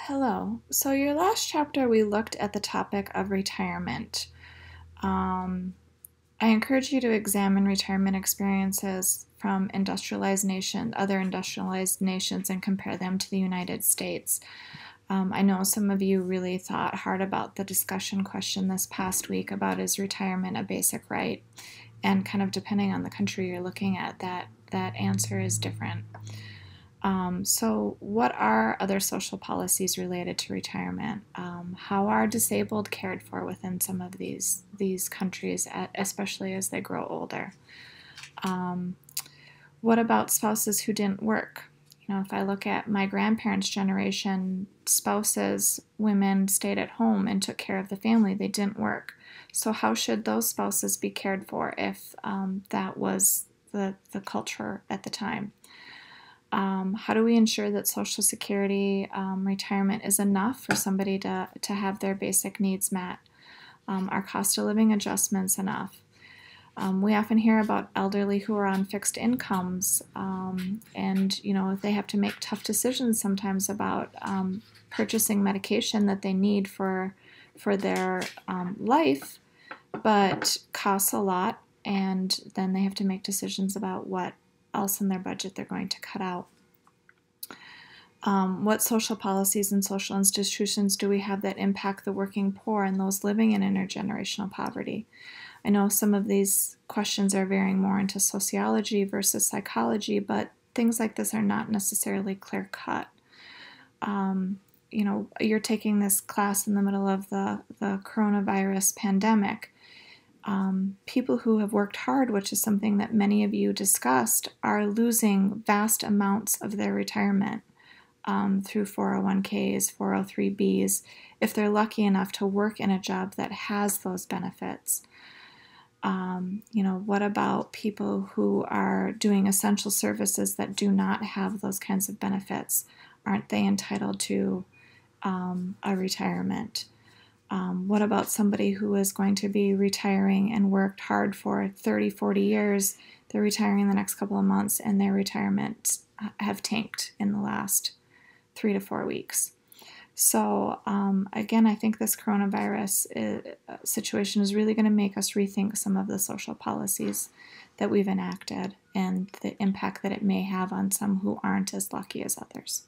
Hello. So, your last chapter, we looked at the topic of retirement. Um, I encourage you to examine retirement experiences from other industrialized nations, and compare them to the United States. I know some of you really thought hard about the discussion question this past week about is retirement a basic right? And kind of depending on the country you're looking at, that answer is different. So, what are other social policies related to retirement? How are disabled cared for within some of these countries, especially as they grow older? Um, what about spouses who didn't work? If I look at my grandparents' generation, spouses, women stayed at home and took care of the family. They didn't work. So, how should those spouses be cared for if that was the culture at the time? How do we ensure that Social Security retirement is enough for somebody to have their basic needs met? Are cost of living adjustments enough? We often hear about elderly who are on fixed incomes, and they have to make tough decisions sometimes about purchasing medication that they need for their life, but costs a lot, and then they have to make decisions about what else in their budget they're going to cut out. What social policies and social institutions do we have that impact the working poor and those living in intergenerational poverty? I know some of these questions are veering more into sociology versus psychology, but things like this are not necessarily clear cut. You're taking this class in the middle of the coronavirus pandemic. People who have worked hard, which is something that many of you discussed, are losing vast amounts of their retirement through 401ks, 403bs, if they're lucky enough to work in a job that has those benefits. What about people who are doing essential services that do not have those kinds of benefits? Aren't they entitled to a retirement? What about somebody who is going to be retiring and worked hard for 30, 40 years? They're retiring in the next couple of months, and their retirements have tanked in the last 3 to 4 weeks. So again, I think this coronavirus situation is really going to make us rethink some of the social policies that we've enacted and the impact that it may have on some who aren't as lucky as others.